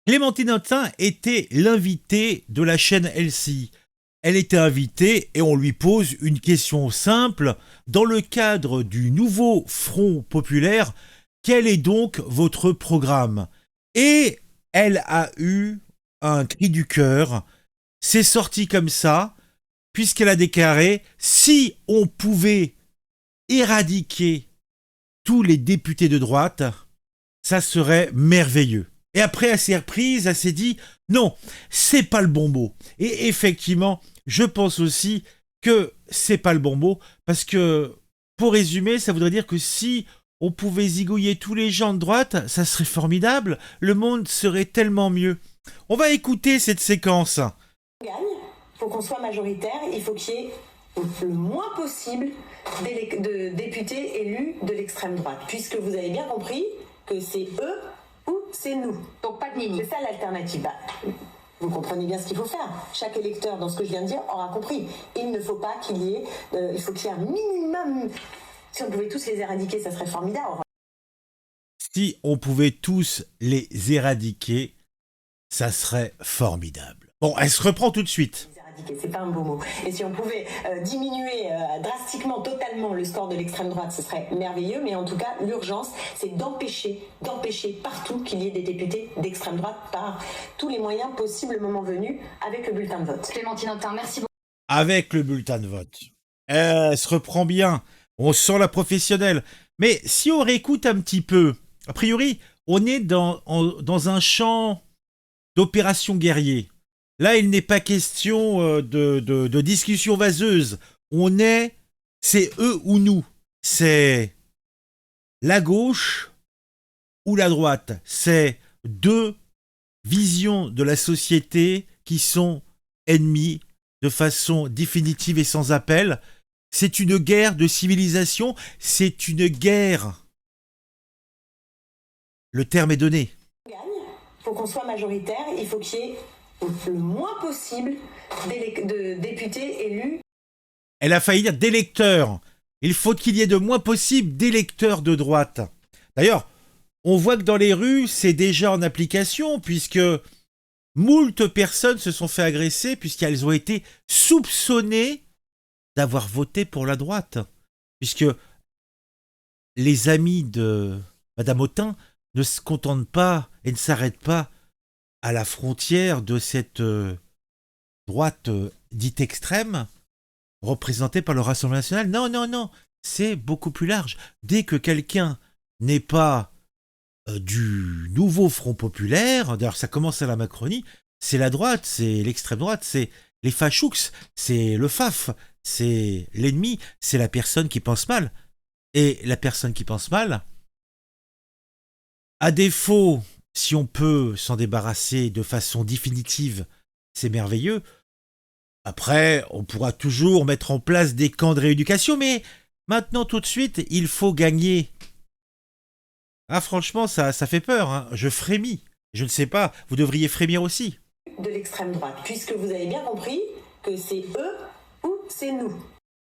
Clémentine Autain était l'invitée de la chaîne LCI. Elle était invitée et on lui pose une question simple. Dans le cadre du nouveau Front populaire, quel est donc votre programme? Et elle a eu un cri du cœur. C'est sorti comme ça, puisqu'elle a déclaré si on pouvait éradiquer tous les députés de droite, ça serait merveilleux. Et après, elle s'est reprise, elle s'est dit non, c'est pas le bon mot. Et effectivement, je pense aussi que c'est pas le bon mot, parce que, pour résumer, ça voudrait dire que si on pouvait zigouiller tous les gens de droite, ça serait formidable, le monde serait tellement mieux. On va écouter cette séquence. Il faut qu'on soit majoritaire, il faut qu'il y ait le moins possible de députés élus de l'extrême droite, puisque vous avez bien compris que c'est eux ou c'est nous. Donc pas de limite. C'est ça l'alternative. Vous comprenez bien ce qu'il faut faire. Chaque électeur, dans ce que je viens de dire, aura compris. Il ne faut pas qu'il y ait... il faut qu'il y ait un minimum... Si on pouvait tous les éradiquer, ça serait formidable. Si on pouvait tous les éradiquer, ça serait formidable. Bon, elle se reprend tout de suite. C'est pas un beau mot. Et si on pouvait diminuer drastiquement, totalement le score de l'extrême droite, ce serait merveilleux. Mais en tout cas, l'urgence, c'est d'empêcher partout qu'il y ait des députés d'extrême droite par tous les moyens possibles, le moment venu, avec le bulletin de vote. Clémentine Autain, merci beaucoup. Avec le bulletin de vote. Elle se reprend bien. On sent la professionnelle. Mais si on réécoute un petit peu, a priori, on est dans un champ d'opération guerrier. Là, il n'est pas question de discussion vaseuse. C'est eux ou nous. C'est la gauche ou la droite. C'est deux visions de la société qui sont ennemies de façon définitive et sans appel. C'est une guerre de civilisation. C'est une guerre. Le terme est donné. Il faut qu'on soit majoritaire, il faut qu'il y ait le moins possible de députés élus. Elle a failli dire d'électeurs. Il faut qu'il y ait de moins possible d'électeurs de droite. D'ailleurs, on voit que dans les rues, c'est déjà en application, puisque moult personnes se sont fait agresser, puisqu'elles ont été soupçonnées d'avoir voté pour la droite. Puisque les amis de Madame Autain ne se contentent pas et ne s'arrêtent pas à la frontière de cette droite dite extrême, représentée par le Rassemblement national. Non, non, non, c'est beaucoup plus large. Dès que quelqu'un n'est pas du nouveau Front populaire, d'ailleurs ça commence à la Macronie, c'est la droite, c'est l'extrême droite, c'est les fachouks, c'est le FAF, c'est l'ennemi, c'est la personne qui pense mal. Et la personne qui pense mal, à défaut, si on peut s'en débarrasser de façon définitive, c'est merveilleux. Après, on pourra toujours mettre en place des camps de rééducation, mais maintenant, tout de suite, il faut gagner. Ah, franchement, ça fait peur, hein. Je frémis. Je ne sais pas, vous devriez frémir aussi. De l'extrême droite, puisque vous avez bien compris que c'est eux ou c'est nous.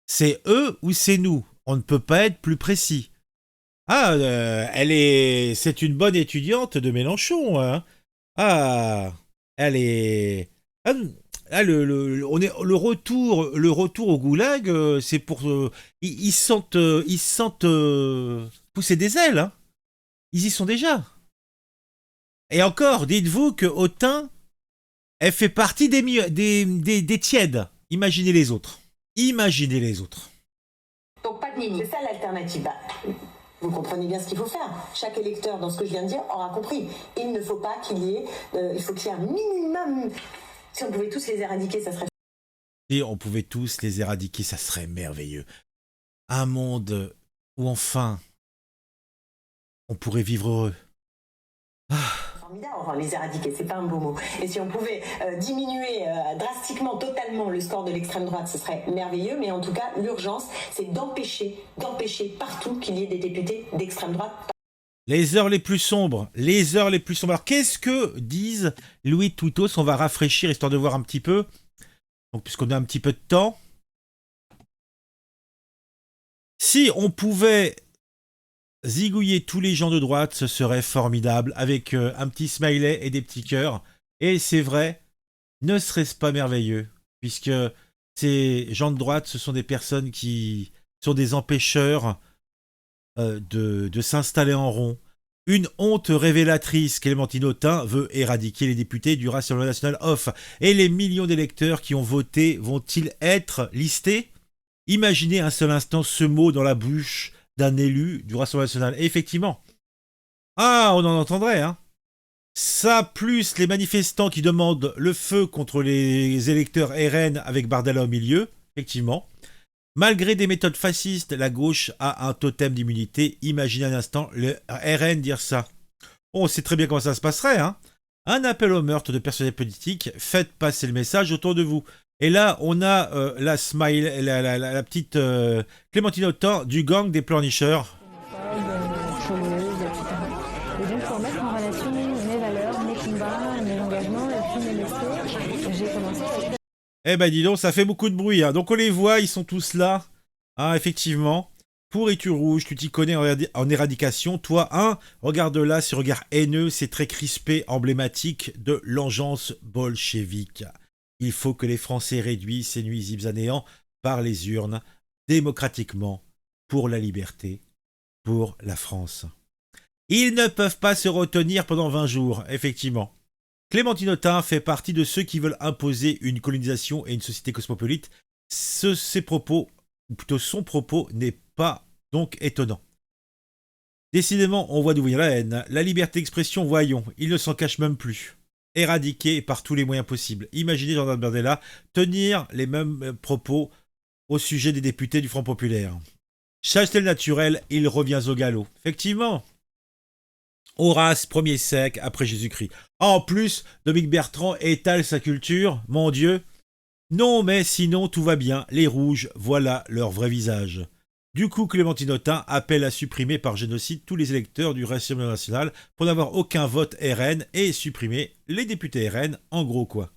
C'est eux ou c'est nous. On ne peut pas être plus précis. Ah, c'est une bonne étudiante de Mélenchon, hein. Ah, elle est... Ah, le retour au goulag, c'est pour... ils sentent pousser des ailes, hein. Ils y sont déjà. Et encore, dites-vous que Autain, elle fait partie des tièdes. Imaginez les autres. Imaginez les autres. Donc pas de limite. C'est ça l'alternative. Vous comprenez bien ce qu'il faut faire. Chaque électeur, dans ce que je viens de dire, aura compris. Il ne faut pas qu'il y ait... il faut qu'il y ait un minimum... Si on pouvait tous les éradiquer, ça serait... Si on pouvait tous les éradiquer, ça serait merveilleux. Un monde où enfin, on pourrait vivre heureux. Formidable, enfin les éradiquer, c'est pas un beau mot. Et si on pouvait diminuer drastiquement, totalement le score de l'extrême droite, ce serait merveilleux. Mais en tout cas, l'urgence, c'est d'empêcher partout qu'il y ait des députés d'extrême droite. Les heures les plus sombres, les heures les plus sombres. Alors qu'est-ce que disent Louis Toutos? On va rafraîchir histoire de voir un petit peu. Donc puisqu'on a un petit peu de temps. Si on pouvait Zigouiller tous les gens de droite, ce serait formidable, avec un petit smiley et des petits cœurs. Et c'est vrai, ne serait-ce pas merveilleux, puisque ces gens de droite, ce sont des personnes qui sont des empêcheurs de s'installer en rond. Une honte révélatrice, Clémentine Autain veut éradiquer les députés du Rassemblement National Off. Et les millions d'électeurs qui ont voté vont-ils être listés? Imaginez un seul instant ce mot dans la bouche d'un élu du Rassemblement National. Et effectivement, ah, on en entendrait, hein. Ça, plus les manifestants qui demandent le feu contre les électeurs RN avec Bardella au milieu, effectivement. Malgré des méthodes fascistes, la gauche a un totem d'immunité. Imaginez un instant le RN dire ça. On sait très bien comment ça se passerait, hein. Un appel au meurtre de personnalités politiques, faites passer le message autour de vous. Et là, on a la smile, la petite Clémentine Autain du gang des pleurnicheurs. Chômeuse, etc. Et donc pour mettre en relation mes valeurs, mes combats, mes engagements et puis mes métiers, j'ai commencé à... Eh ben dis donc, ça fait beaucoup de bruit, hein. Donc on les voit, ils sont tous là. Ah, effectivement. Pourriture rouge, tu t'y connais en éradication. Toi, hein, regarde là, ce regard haineux, c'est très crispé, emblématique de l'engeance bolchevique. Il faut que les Français réduisent ces nuisibles à néant par les urnes, démocratiquement, pour la liberté, pour la France. Ils ne peuvent pas se retenir pendant 20 jours, effectivement. Clémentine Autain fait partie de ceux qui veulent imposer une colonisation et une société cosmopolite. Ses propos, ou plutôt son propos, n'est pas donc étonnant. Décidément, on voit d'où vient la haine. La liberté d'expression, voyons, il ne s'en cache même plus. Éradiquée par tous les moyens possibles. Imaginez Jordan Bardella tenir les mêmes propos au sujet des députés du Front Populaire. Chasse-t-elle naturel, il revient au galop. Effectivement. Horace, premier siècle après Jésus-Christ. En plus, Dominique Bertrand étale sa culture, mon Dieu. Non, mais sinon tout va bien, les rouges, voilà leur vrai visage. Du coup, Clémentine Autain appelle à supprimer par génocide tous les électeurs du Rassemblement National pour n'avoir aucun vote RN et supprimer les députés RN, en gros quoi.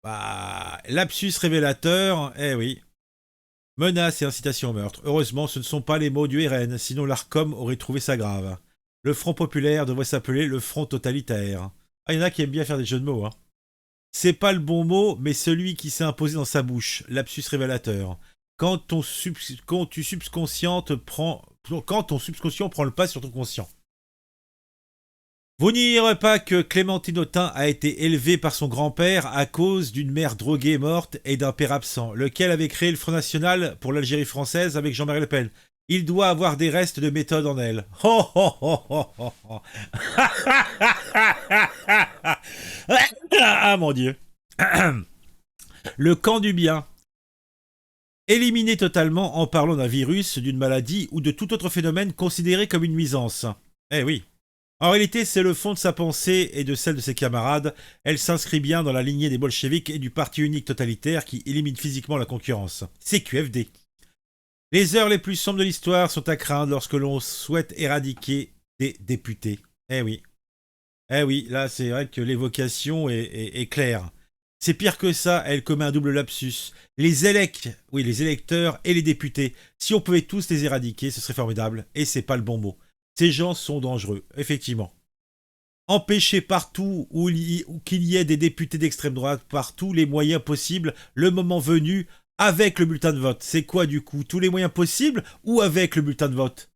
Bah, lapsus révélateur, eh oui. Menace et incitation au meurtre. Heureusement, ce ne sont pas les mots du RN, sinon l'ARCOM aurait trouvé ça grave. Le Front Populaire devrait s'appeler le Front Totalitaire. Ah, il y en a qui aiment bien faire des jeux de mots, hein. C'est pas le bon mot, mais celui qui s'est imposé dans sa bouche. Lapsus révélateur. Quand ton subconscient prend le pas sur ton conscient. Vous n'ignorez pas que Clémentine Autain a été élevée par son grand-père à cause d'une mère droguée morte et d'un père absent, lequel avait créé le Front National pour l'Algérie française avec Jean-Marie Le Pen. Il doit avoir des restes de méthode en elle. Oh, oh, oh, oh, oh, oh. Ah mon Dieu. Le camp du bien. Éliminé totalement en parlant d'un virus, d'une maladie ou de tout autre phénomène considéré comme une nuisance. Eh oui. En réalité, c'est le fond de sa pensée et de celle de ses camarades. Elle s'inscrit bien dans la lignée des bolcheviks et du parti unique totalitaire qui élimine physiquement la concurrence. C'est QFD. Les heures les plus sombres de l'histoire sont à craindre lorsque l'on souhaite éradiquer des députés. Eh oui. Eh oui, là c'est vrai que l'évocation est claire. C'est pire que ça, elle commet un double lapsus. Les électeurs et les députés. Si on pouvait tous les éradiquer, ce serait formidable. Et c'est pas le bon mot. Ces gens sont dangereux, effectivement. Empêcher partout où qu'il y ait des députés d'extrême droite, par tous les moyens possibles, le moment venu, avec le bulletin de vote. C'est quoi du coup? Tous les moyens possibles ou avec le bulletin de vote?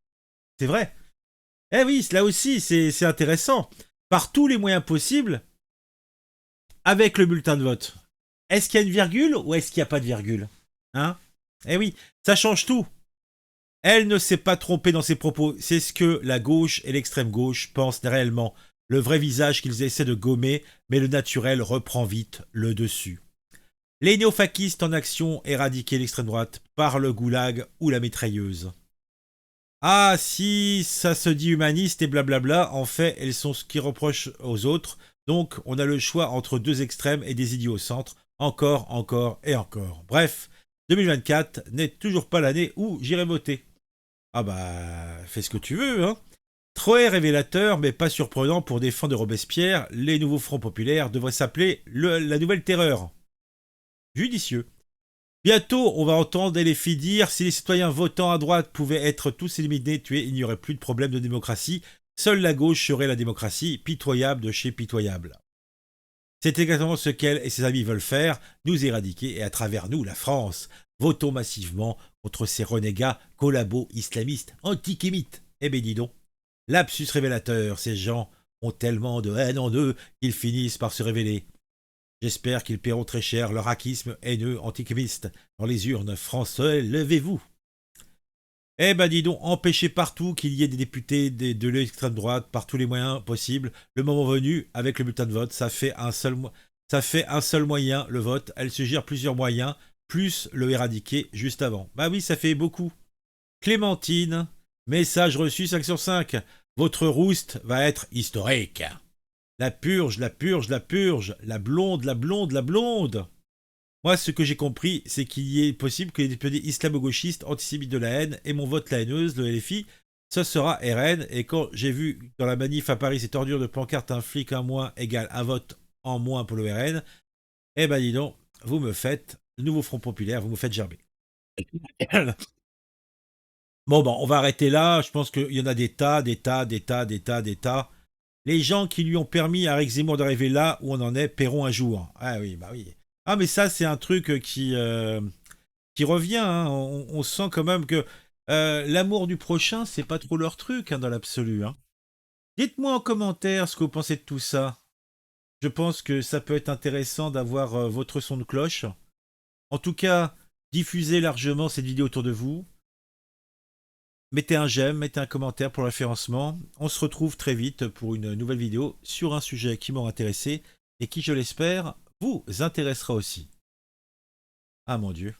C'est vrai. Eh oui, là aussi, c'est intéressant. Par tous les moyens possibles, avec le bulletin de vote. Est-ce qu'il y a une virgule ou est-ce qu'il n'y a pas de virgule? Hein? Eh oui, ça change tout. Elle ne s'est pas trompée dans ses propos. C'est ce que la gauche et l'extrême gauche pensent réellement. Le vrai visage qu'ils essaient de gommer, mais le naturel reprend vite le dessus. Les néofascistes en action éradiquer l'extrême droite par le goulag ou la mitrailleuse. Ah, si ça se dit humaniste et blablabla, en fait, elles sont ce qui reprochent aux autres. Donc, on a le choix entre deux extrêmes et des idiots au centre. Encore, encore et encore. Bref, 2024 n'est toujours pas l'année où j'irai voter. Ah bah, fais ce que tu veux, hein. Trop révélateur, mais pas surprenant pour des fans de Robespierre, les nouveaux fronts populaires devraient s'appeler la nouvelle terreur. Judicieux. Bientôt, on va entendre les filles dire si les citoyens votant à droite pouvaient être tous éliminés, tués, il n'y aurait plus de problème de démocratie. Seule la gauche serait la démocratie, pitoyable de chez pitoyable. C'est exactement ce qu'elle et ses amis veulent faire, nous éradiquer et à travers nous, la France. Votons massivement contre ces renégats, collabos, islamistes, antikémites. Eh ben dis donc, lapsus révélateur, ces gens ont tellement de haine en eux qu'ils finissent par se révéler. J'espère qu'ils paieront très cher leur hackisme haineux antikémiste dans les urnes. Français, levez-vous. Eh ben dis donc, empêchez partout qu'il y ait des députés de l'extrême droite par tous les moyens possibles. Le moment venu, avec le bulletin de vote, ça fait un seul moyen, le vote. Elle suggère plusieurs moyens, plus le éradiquer juste avant. Bah oui, ça fait beaucoup. Clémentine, message reçu 5 sur 5. Votre rouste va être historique. La purge, la purge, la purge. La blonde, la blonde, la blonde. Moi, ce que j'ai compris, c'est qu'il est possible que les députés islamo-gauchistes antisémites de la haine aient mon vote la haineuse, le LFI, ce sera RN. Et quand j'ai vu dans la manif à Paris cette ordure de pancarte un flic en moins égale un vote en moins pour le RN, eh ben dis donc, vous me faites, le nouveau Front Populaire, vous me faites gerber. Bon, on va arrêter là. Je pense qu'il y en a des tas. Les gens qui lui ont permis à Eric Zemmour d'arriver là où on en est paieront un jour. Ah oui, bah oui. Ah, mais ça, c'est un truc qui revient. Hein. On sent quand même que l'amour du prochain, c'est pas trop leur truc hein, dans l'absolu. Hein. Dites-moi en commentaire ce que vous pensez de tout ça. Je pense que ça peut être intéressant d'avoir votre son de cloche. En tout cas, diffusez largement cette vidéo autour de vous. Mettez un j'aime, mettez un commentaire pour le référencement. On se retrouve très vite pour une nouvelle vidéo sur un sujet qui m'aura intéressé et qui, je l'espère, vous intéressera aussi. Ah mon Dieu.